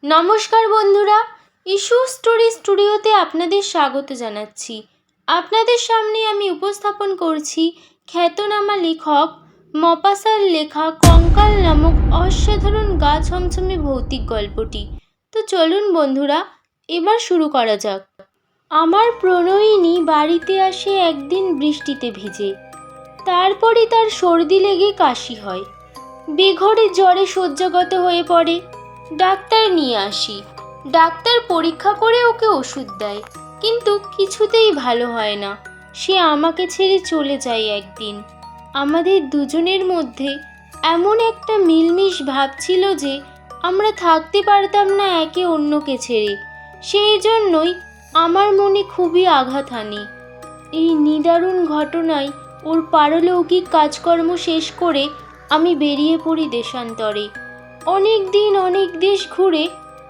নমস্কার বন্ধুরা, issue story স্টুডিওতে আপনাদের স্বাগত জানাচ্ছি। আপনাদের সামনে আমি উপস্থাপন করছি খ্যাতনামা লেখক মপাসার লেখা কঙ্কাল নামক অসাধারণ গা ছমছমে ভৌতিক গল্পটি। তো চলুন বন্ধুরা, এবার শুরু করা যাক। আমার প্রণয়িনী বাড়িতে আসে একদিন বৃষ্টিতে ভিজে। তারপরে তার সর্দি লেগে কাশি হয়, বেঘরে জ্বরে শয্যাগত হয়ে পড়ে। ডাক্তার নিয়ে আসি। ডাক্তার পরীক্ষা করে ওকে ওষুধ দেয়, কিন্তু কিছুতেই ভালো হয় না। সে আমাকে ছেড়ে চলে যায় একদিন। আমাদের দুজনের মধ্যে এমন একটা মিলমিশ ভাব ছিল যে আমরা থাকতে পারতাম না একে অন্যকে ছেড়ে। সেই জন্যই আমার মনে খুবই আঘাত হানে। এই নিদারুণ ঘটনায় ওর পারলৌকিক কাজকর্ম শেষ করে আমি বেরিয়ে পড়ি দেশান্তরে। অনেক দিন অনেক দেশ ঘুরে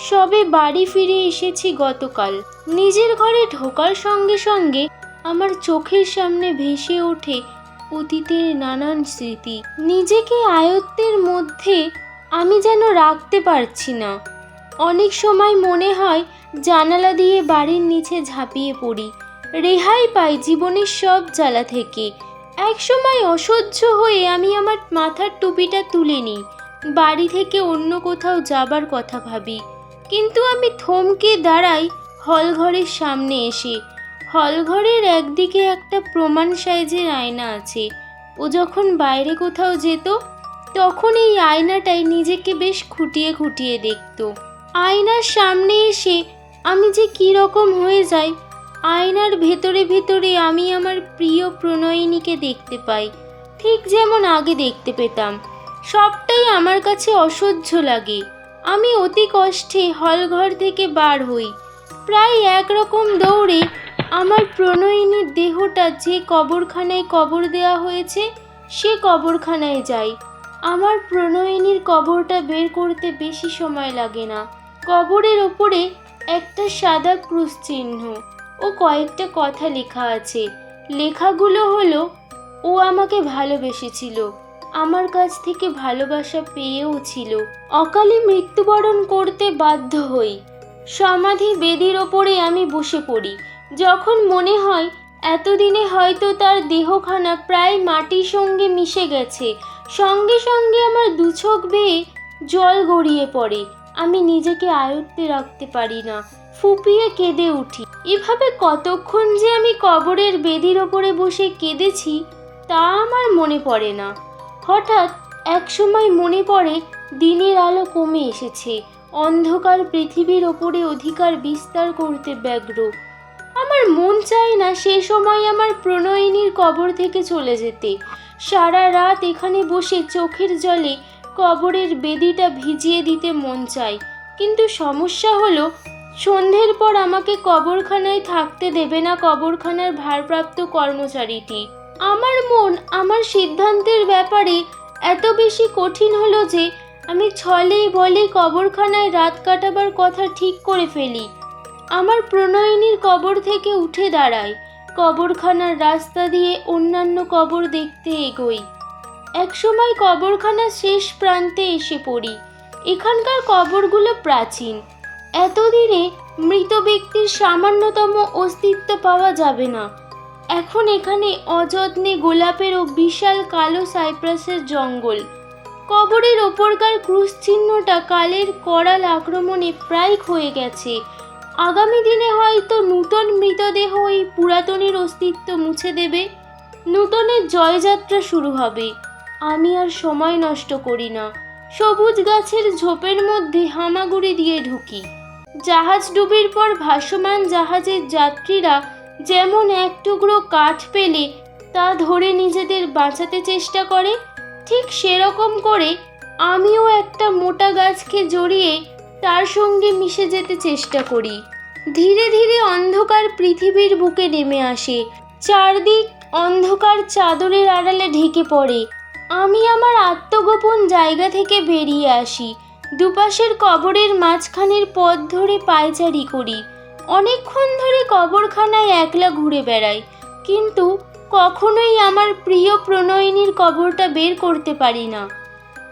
সবে বাড়ি ফিরে এসেছি গতকাল। নিজের ঘরে ঢোকার সঙ্গে সঙ্গে আমার চোখের সামনে ভেসে ওঠে অতীতের নানান স্মৃতি। নিজেকে আয়ত্তের মধ্যে আমি যেন রাখতে পারছি না। অনেক সময় মনে হয় জানালা দিয়ে বাড়ির নিচে ঝাঁপিয়ে পড়ি, রেহাই পাই জীবনের সব জ্বালা থেকে। এক সময় অসহ্য হয়ে আমি আমার মাথার টুপিটা তুলে নিই, বাড়ি থেকে অন্য কোথাও যাবার কথা ভাবি। কিন্তু আমি থমকে দাঁড়াই হলঘরের সামনে এসে। হলঘরের একদিকে একটা প্রমাণ সাইজের আয়না আছে। ও যখন বাইরে কোথাও যেত তখন এই আয়নাটাই নিজেকে বেশ খুঁটিয়ে খুঁটিয়ে দেখত। আয়নার সামনে এসে আমি যে কী রকম হয়ে যাই। আয়নার ভেতরে ভেতরে আমি আমার প্রিয় প্রণয়িনীকে দেখতে পাই, ঠিক যেমন আগে দেখতে পেতাম। সবটাই আমার কাছে অসহ্য লাগে। আমি অতি কষ্টে হলঘর থেকে বার হই। প্রায় একরকম দৌড়ে আমার প্রণয়িনীর দেহটা যে কবরখানায় কবর দেওয়া হয়েছে সে কবরখানায় যাই। আমার প্রণয়িনীর কবরটা বের করতে বেশি সময় লাগে না। কবরের ওপরে একটা সাদা ক্রুশ চিহ্ন ও কয়েকটা কথা লেখা আছে। লেখাগুলো হলো, ও আমাকে ভালোবেসেছিল, আমার কাছ থেকে ভালোবাসা পেয়েও ছিল, অকালে মৃত্যুবরণ করতে বাধ্য হই। সমাধি বেদির ওপরে আমি বসে পড়ি। যখন মনে হয় এতদিনে হয়তো তার দেহখানা প্রায় মাটির সঙ্গে মিশে গেছে, সঙ্গে সঙ্গে আমার দু চোখ বেয়ে জল গড়িয়ে পড়ে। আমি নিজেকে আয়ত্তে রাখতে পারি না, ফুপিয়ে কেঁদে উঠি। এভাবে কতক্ষণ যে আমি কবরের বেদির ওপরে বসে কেঁদেছি তা আমার মনে পড়ে না। হঠাৎ এক সময় মনে পড়ে দিনের আলো কমে এসেছে, অন্ধকার পৃথিবীর ওপরে অধিকার বিস্তার করতে ব্যগ্র। আমার মন চায় না সে সময় আমার প্রণয়িনীর কবর থেকে চলে যেতে। সারা রাত এখানে বসে চোখের জলে কবরের বেদিটা ভিজিয়ে দিতে মন চায়, কিন্তু সমস্যা হলো সন্ধ্যের পর আমাকে কবরখানায় থাকতে দেবে না কবরখানার ভারপ্রাপ্ত কর্মচারীটি। আমার মন আমার সিদ্ধান্তের ব্যাপারে এত বেশি কঠিন হলো যে আমি ছলে বলে কবরখানায় রাত কাটাবার কথা ঠিক করে ফেলি। আমার প্রণয়িনীর কবর থেকে উঠে দাঁড়াই, কবরখানার রাস্তা দিয়ে অন্যান্য কবর দেখতে এগোই। একসময় কবরখানার শেষ প্রান্তে এসে পড়ি। এখানকার কবরগুলো প্রাচীন। এতদিনে মৃত ব্যক্তির সামান্যতম অস্তিত্ব পাওয়া যাবে না। এখন এখানে অযত্নে গোলাপের ও বিশাল কালো সাইপ্রাসের জঙ্গল। কবরের ওপরকার ক্রুশ চিহ্নটা কালের করাল আক্রমণে প্রায় ক্ষয়ে গেছে। আগামী দিনে হয়তো নূতন মৃতদেহ এই পুরাতনের অস্তিত্ব মুছে দেবে। নূতনের জয়যাত্রা শুরু হবে। আমি আর সময় নষ্ট করি না, সবুজ গাছের ঝোপের মধ্যে হামাগুড়ি দিয়ে ঢুকি। জাহাজ ডুবির পর ভাসমান জাহাজের যাত্রীরা যেমন এক টুকরো কাঠ পেলে তা ধরে নিজেদের বাঁচাতে চেষ্টা করে, ঠিক সেরকম করে আমিও একটা মোটা গাছকে জড়িয়ে তার সঙ্গে মিশে যেতে চেষ্টা করি। ধীরে ধীরে অন্ধকার পৃথিবীর বুকে নেমে আসে। চারদিক অন্ধকার চাদরের আড়ালে ঢেকে পড়ে। আমি আমার আত্মগোপন জায়গা থেকে বেরিয়ে আসি। দুপাশের কবরের মাঝখানের পথ ধরে পায়চারি করি। অনেকক্ষণ ধরে কবরখানায় একলা ঘুরে বেড়াই, কিন্তু কখনোই আমার প্রিয় প্রণয়িনীর কবরটা বের করতে পারি না।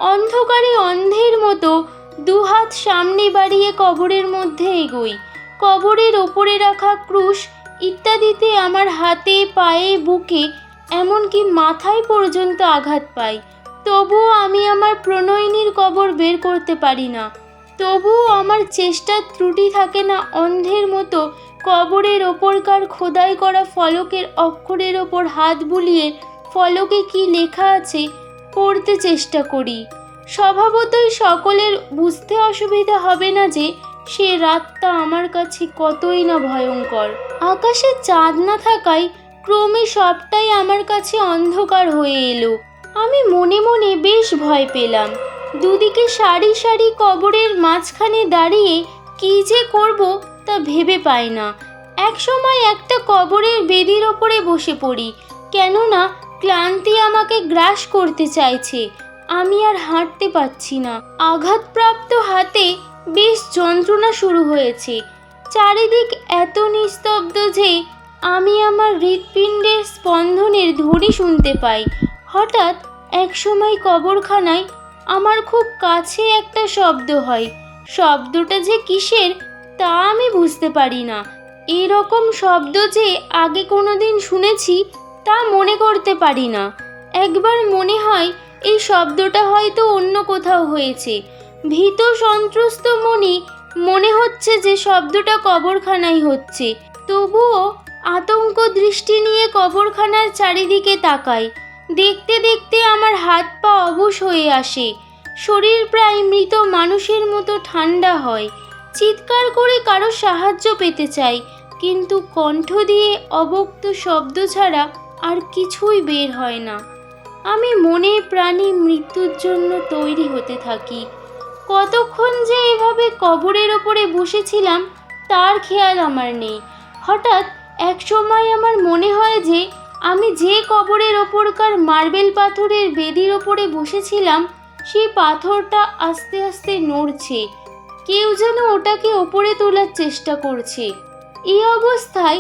অন্ধকারে অন্ধের মতো দুহাত সামনে বাড়িয়ে কবরের মধ্যে এগোই। কবরের ওপরে রাখা ক্রুশ ইত্যাদিতে আমার হাতে, পায়ে, বুকে, এমনকি মাথায় পর্যন্ত আঘাত পাই। তবুও আমি আমার প্রণয়িনীর কবর বের করতে পারি না। তবুও আমার চেষ্টার ত্রুটি থাকে না। অন্ধের মতো কবরের ওপরকার খোদাই করা ফলকের অক্ষরের ওপর হাত বুলিয়ে ফলকে কি লেখা আছে পড়তে চেষ্টা করি। স্বভাবতই সকলের বুঝতে অসুবিধা হবে না যে সে রাতটা আমার কাছে কতই না ভয়ঙ্কর। আকাশে চাঁদ না থাকায় ক্রমে সবটাই আমার কাছে অন্ধকার হয়ে এলো। আমি মনে মনে বেশ ভয় পেলাম। দুদিকে সারি সারি কবরের মাঝখানে দাঁড়িয়ে কী যে করব তা ভেবে পাই না। একসময় একটা কবরের বেদির ওপরে বসে পড়ি, কেননা ক্লান্তি আমাকে গ্রাস করতে চাইছে। আমি আর হাঁটতে পারছি না। আঘাতপ্রাপ্ত হাতে বেশ যন্ত্রণা শুরু হয়েছে। চারিদিক এত নিস্তব্ধ যে আমি আমার হৃৎপিণ্ডের স্পন্দনের ধ্বনি শুনতে পাই। হঠাৎ একসময় কবরখানায় আমার খুব কাছে একটা শব্দ হয়। শব্দটা যে কিসের তা আমি বুঝতে পারি না। এরকম শব্দ যে আগে কোনোদিন শুনেছি তা মনে করতে পারি না। একবার মনে হয় এই শব্দটা হয়তো অন্য কোথাও হয়েছে। ভীত সন্ত্রস্ত মনে হচ্ছে যে শব্দটা কবরখানায় হচ্ছে। তবুও আতঙ্ক দৃষ্টি নিয়ে কবরখানার চারিদিকে তাকাই। দেখতে দেখতে আমার হাত পা অবশ হয়ে আসে। শরীর প্রায় মৃত মানুষের মতো ঠান্ডা হয়। চিৎকার করে কারো সাহায্য পেতে চাই, কিন্তু কণ্ঠ দিয়ে অব্যক্ত শব্দ ছাড়া আর কিছুই বের হয় না। আমি মনে প্রাণে মৃত্যুর জন্য তৈরি হতে থাকি। কতক্ষণ যে এভাবে কবরের ওপরে বসেছিলাম তার খেয়াল আমার নেই। হঠাৎ এক সময় আমার মনে হয় যে আমি যে কবরের ওপরকার মার্বেল পাথরের বেদির ওপরে বসেছিলাম সেই পাথরটা আস্তে আস্তে নড়ছে। কেউ যেন ওটাকে ওপরে তোলার চেষ্টা করছে। এই অবস্থায়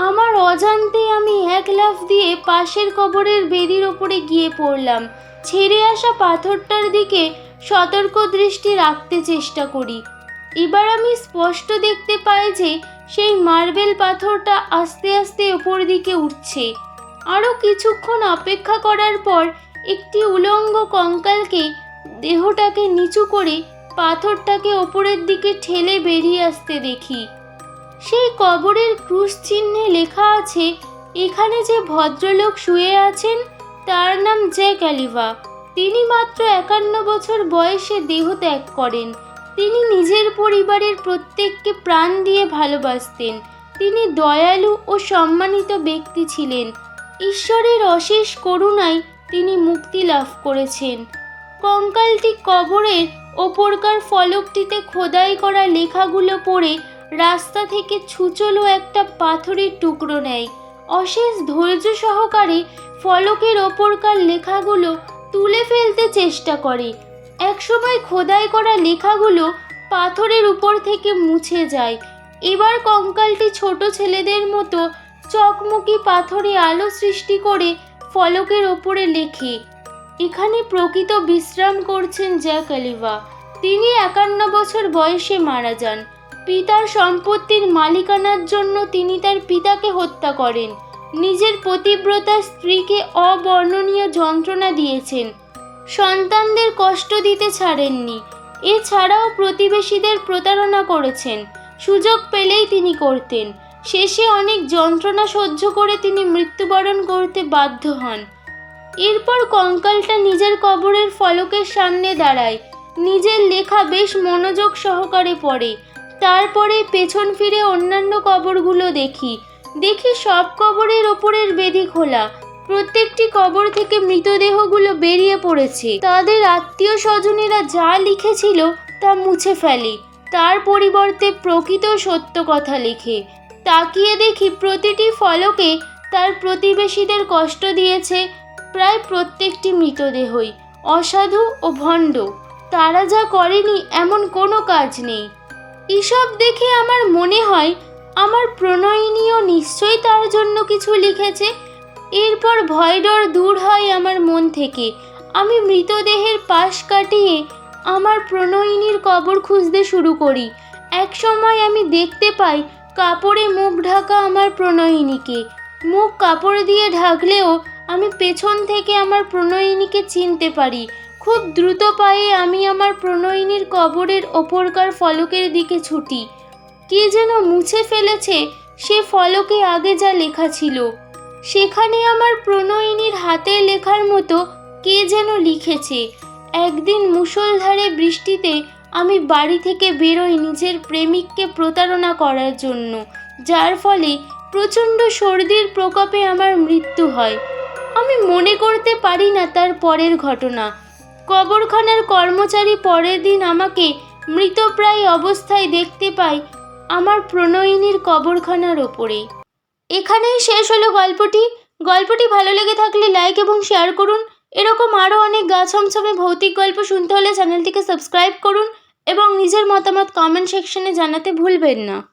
আমার অজান্তে আমি এক লাফ দিয়ে পাশের কবরের বেদির ওপরে গিয়ে পড়লাম। ছেড়ে আসা পাথরটার দিকে সতর্ক দৃষ্টি রাখতে চেষ্টা করি। এবার আমি স্পষ্ট দেখতে পাই যে সেই মার্বেল পাথরটা আস্তে আস্তে ওপর দিকে উঠছে। আরও কিছুক্ষণ অপেক্ষা করার পর একটি উলঙ্গ কঙ্কালকে দেহটাকে নিচু করে পাথরটাকে ওপরের দিকে ঠেলে বেরিয়ে আসতে দেখি। সেই কবরের ক্রুশ চিহ্নে লেখা আছে, এখানে যে ভদ্রলোক শুয়ে আছেন তার নাম জ্যাক অলিভা। তিনি মাত্র 51 বছর বয়সে দেহ ত্যাগ করেন। তিনি নিজের পরিবারের প্রত্যেককে প্রাণ দিয়ে ভালোবাসতেন। তিনি দয়ালু ও সম্মানিত ব্যক্তি ছিলেন। ঈশ্বরের অশেষ করুণায় তিনি মুক্তি লাভ করেছেন। কঙ্কালটি কবরের ওপরকার ফলকটিতে খোদাই করা লেখাগুলো পড়ে রাস্তা থেকে ছুচলো একটা পাথরের টুকরো নেয়। অশেষ ধৈর্য সহকারে ফলকের ওপরকার লেখাগুলো তুলে ফেলতে চেষ্টা করে। একসময় খোদাই করা লেখাগুলো পাথরের উপর থেকে মুছে যায়। এবার কঙ্কালটি ছোট ছেলেদের মতো চকমকি পাথরে আলো সৃষ্টি করে ফলকের ওপরে লেখে, এখানে প্রকৃত বিশ্রাম করছেন জ্যাক অলিভা। তিনি 51 বছর বয়সে মারা যান। পিতার সম্পত্তির মালিকানার জন্য তিনি তার পিতাকে হত্যা করেন। নিজের পতিব্রতা স্ত্রীকে অবর্ণনীয় যন্ত্রণা দিয়েছেন। সন্তানদের কষ্ট দিতে ছাড়েননি। এছাড়াও প্রতিবেশীদের প্রতারণা করেছেন। সুযোগ পেলেই তিনি করতেন। শেষে অনেক যন্ত্রণা সহ্য করে তিনি মৃত্যুবরণ করতে বাধ্য হন। এরপর কঙ্কালটা নিজের কবরের ফলকের সামনে দাঁড়ায়। নিজের লেখা বেশ মনোযোগ সহকারে পড়ে। তারপরে পেছন ফিরে অন্যান্য কবরগুলো দেখি সব কবরের ওপরের বেদি খোলা। প্রত্যেকটি কবর থেকে মৃতদেহগুলো বেরিয়ে পড়েছে। তাদের আত্মীয় স্বজনেরা যা লিখেছিল তা মুছে ফেলে, তার পরিবর্তে প্রকৃত সত্য কথা লেখে। তাকিয়ে দেখি প্রতিটি ফলকে তার প্রতিবেশীদের কষ্ট দিয়েছে প্রায় প্রত্যেকটি মৃতদেহই অসাধু ও ভণ্ড। তারা যা করেনি এমন কোনো কাজ নেই। এসব দেখে আমার মনে হয় আমার প্রণয়িনীও নিশ্চয়ই তার জন্য কিছু লিখেছে। এরপর ভয় ডর দূর হয় আমার মন থেকে। আমি মৃতদেহের পাশ কাটিয়ে আমার প্রণয়িনীর কবর খুঁজতে শুরু করি। একসময় আমি দেখতে পাই কাপড়ে মুখ ঢাকা আমার প্রণয়িনীকে। মুখ কাপড় দিয়ে ঢাকলেও আমি পেছন থেকে আমার প্রণয়িনীকে চিনতে পারি। খুব দ্রুত পায়ে আমি আমার প্রণয়িনীর কবরের ওপরকার ফলকের দিকে ছুটি। কে যেন মুছে ফেলেছে সে ফলকে আগে যা লেখা ছিল। সেখানে আমার প্রণয়িনীর হাতের লেখার মতো কে যেন লিখেছে। একদিন মুষলধারে বৃষ্টিতে আমি বাড়ি থেকে বেরোই নিজের প্রেমিককে প্রতারণা করার জন্য, যার ফলে প্রচণ্ড সর্দির প্রকোপে আমার মৃত্যু হয়। আমি মনে করতে পারি না তার পরের ঘটনা। কবরখানার কর্মচারী পরের দিন আমাকে মৃতপ্রায় অবস্থায় দেখতে পাই আমার প্রণয়িনীর কবরখানার ওপরে। এখানেই শেষ হলো গল্পটি। গল্পটি ভালো লেগে থাকলে লাইক এবং শেয়ার করুন। এরকম আরও অনেক গা ছমছমে ভৌতিক গল্প শুনতে হলে চ্যানেলটিকে সাবস্ক্রাইব করুন এবং নিজের মতামত কমেন্ট সেকশনে জানাতে ভুলবেন না।